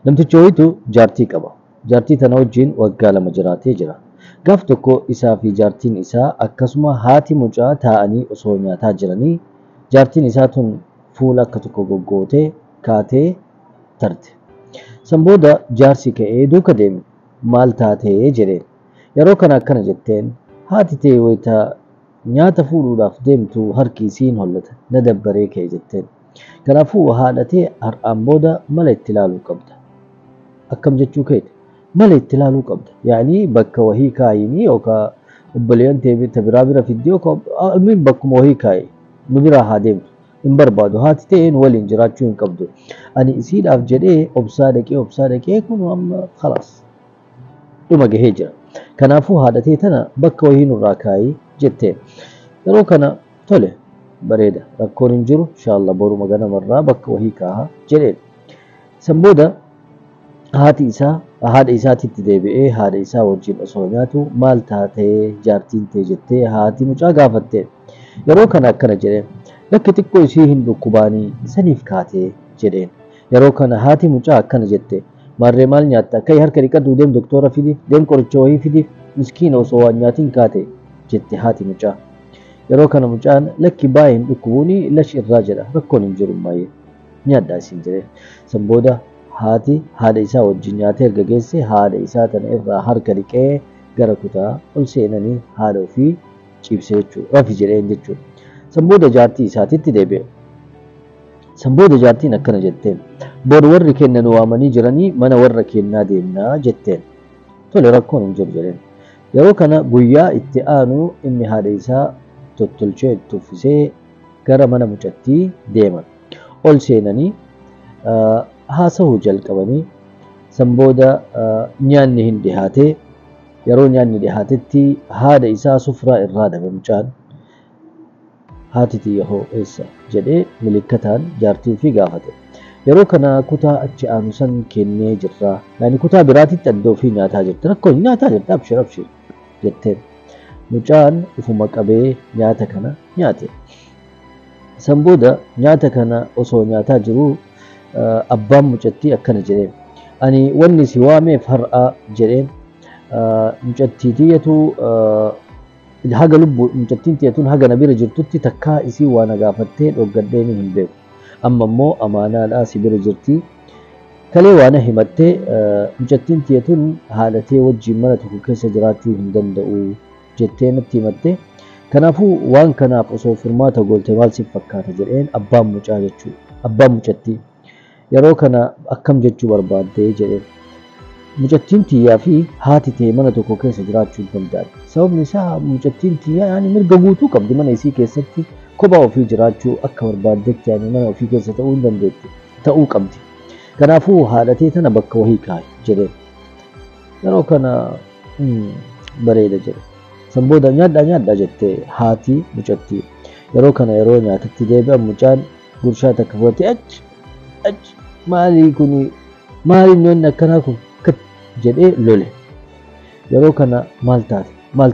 Namtichi wayitu jaartii qaba. Jaartii tana wajjin waggaa lama jiraatee jira. Gaaf tokko isaa fi jaartiin isaa akkasuma haati mucaa taa'anii osoo nyaataa jiranii jaartiin isaa tun fuula akka tokko goggootee kaatee tarte. San booda jaarsi ka'ee duuka deeme. Maal taatee jedheen. Yeroo kana akkana jetteen haati tee wayita nyaata fuudhuudhaaf deemtu harki isiin hollata na dabbaree ka'e jetteen. Kanaafuu haadhatee har'aan booda mala itti ilaaluu qabda. Akkam jechuu keeti mala itti ilaaluu qabda. Yaani bakka wahii kaayinii yookaan obboleeyyan ta'e biraa bira fiddee yookaan almiin bakkuma wahii kaayi nu biraa haa deemtu. Hin barbaadu haati ta'een waliin jiraachuu hin qabdu. Ani isiidhaaf jedhee obsaa dhaqee kun amma khalaas dhuma gahee jira. Kanaafuu haadhatee tana bakka wahii nurraa kaayii jetteen. Yeroo kana tole bareeda rakkoon hin jiru inshallah boruma ganamarraa bakka wahii kaaha jedheen. San booda haadha isaatitti deebi'ee haadha isaa wajjin osoo nyaatu maal taatee jaartiin tee jettee haati mucaa gaafatte. Yeroo kana akkana jedheen lakki xiqqoo isii hin dhukkubaanii saniif kaatee jedheen. Yeroo kana haati mucaa akkana jette maarree maal nyaatta ka'ii harka dhiqadhuu deem doktora fidiif deem qoricha wahii fidiif miskiina osoo waan nyaatiin kaate jette haati mucaa. Yeroo kana mucaan lakki baay'ee hin dhukkubuuni lash irraa jedha rakkoon hin jiru maayee nyaadhaa isin jedheen. San booda haadha isaa wajjin nyaatee erga geesse haadha isaa tana irraa harka dhiqee gara kutaa ol seenanii haadha ofii ciibsee jechuudha. Rafi jedheen jechuudha. San booda jaartii isaatitti deebi'e. San booda jaartiin akkana jetteen bor warri keenya nu waamanii jiranii mana warra keenyaa deemnaa jetteen. Tole rakkoon hin jiru jedheen. Yeroo kana guyyaa itti aanu inni haadha isaa tottolchee itti uffisee gara mana mucattii deeman. Ol seenanii haasa'uu jalqabanii san booda nyaanni hin dhihaatee yeroo nyaanni dhihaatetti haadha isaa sufraa irraa dhabe mucaan. Haati tiyya hoo eessa jedhee milikkataan jaartii ofii gaafate. Yeroo kana kutaa achi aanu san kennee jirra. Yaani kutaa biraatitti adda ofii nyaataa jirti. Rakkoon nyaataa jirti abshir jetteen. Mucaan ufuma qabee nyaata kana nyaate. San booda nyaata kana osoo nyaataa jiru abbaan mucattii akkana jedheen. Ani wanni si waameef har'a jedheen mucattii tiyyatu haga lubbu mucattiin tiyyatuun haga na bira jirtutti takkaa isii waan gaafattee dhoggadhee ni hin beeku. Amma immoo amaanaadhaa si bira jirti. Kalee waan himattee mucattiin tiyyatuun haadhatee wajjin mana tokko keessa jiraachuu hin danda'u jettee natti himattee. Kanaafuu waan kanaaf osoo furmaata goolte maal siif fakkaata jedheen abbaan mucaa jechuudha. Abbaan mucattii. Yeroo kana akkam jechuu barbaaddee jedheen. Mucattiin tiyyaa fi haati tee mana tokko keessa jiraachuu hin danda'an. Sababni isaa mucattiin tiyyaa yaani mirga guutuu qabdi mana isii keessatti kophaa ofii jiraachuu akka barbaaddetti yaani mana ofii keessa ta'uu hin dandeetti. Ta'uu qabdi. Kanaafuu haadhatee tana bakka wahii kaa'i jedheen. Yeroo kana bareeda jedhe. San booda nyaadhaa jettee haati mucattii. Yeroo kana yeroo nyaatatti deebi'an mucaan gurshaa takka fudhatee ach maalii kuni maali inni akkanaa kun jedhee lole. Yeroo kana maal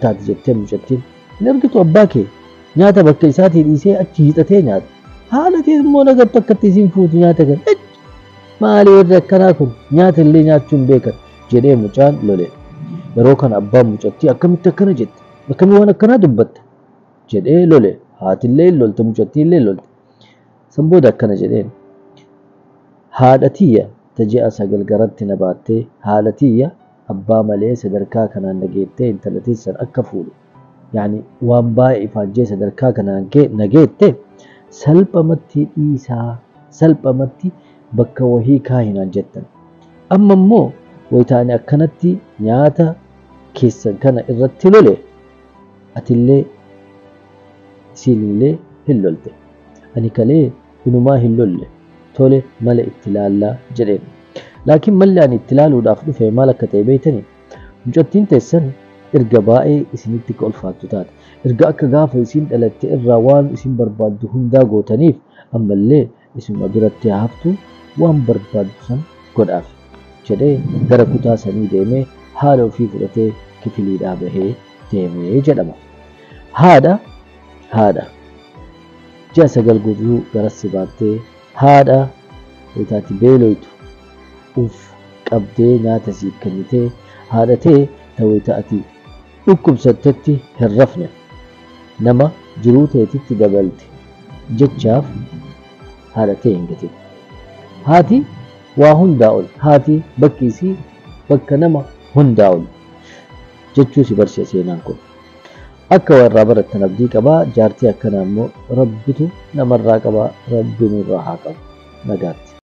taate jettee mucattiin hin argitu abbaa kee nyaata bakka isaatii dhiisee achi hiixatee nyaata. Haala kee immoo nagattu akkatti isiin fuutu nyaata kana maali warri akkanaa kun nyaata illee nyaachuu hin beekan jedhee mucaan lole. Yeroo kana abbaan mucattii akkamitti akkana jette akkamii waan akkanaa dubbatta jedhee lole. Haatillee lolte mucattiillee lolte. San booda akkana jedheen haadha tiyya tajaajila sagal garatti na baattee haala tiyya abbaa malee sadarkaa kanaan nageettee intala teessan akka fuudhu yaani waan baay'ee ifaajjee sadarkaa kanaan nageette salphamatti dhiisaa salphamatti bakka wahii kaahinaan jettan. Amma immoo wayitaani akkanatti nyaata keessan kana irratti lole atillee isiinillee hin lolte. Ani kalee inumaa hin lolle. Tole mala itti ilaallaa jedheen. Laakiin malli ani itti ilaaluudhaaf dhufe maal akka ta'e beektanii? Mucattiin teessan erga baay'ee isinitti ulfaattu taate. Erga akka gaafa isiin dhalatte irraa waan isin barbaaddu hundaa gootaniif ammallee isinuma biratti haftu waan barbaaddu san godhaaf jedhee gara kutaa sanii deemee haadha ofii fudhatee kifiliidhaa bahee deemee jedhama. Haadha ji'a sagal guutuu garassi baattee haadha wayitaatti beeloytu qabdee nyaata siif kennitee haadha ta'e ta'uu ta'ati dhukkubsattetti hin rafne nama jiruu ta'etitti dabalte jechaaf haadha ta'e hin gatin. Haati waa hundaa ol. Haati bakki isii bakka nama hundaa ol jechuu si barsiisa seenaan kun. Akka warraa barattan abdii qabaa. Jaartii akkanaa immoo rabbitu namarraa qabaa. Rabbi nurraa haa qabu. Nagaatti.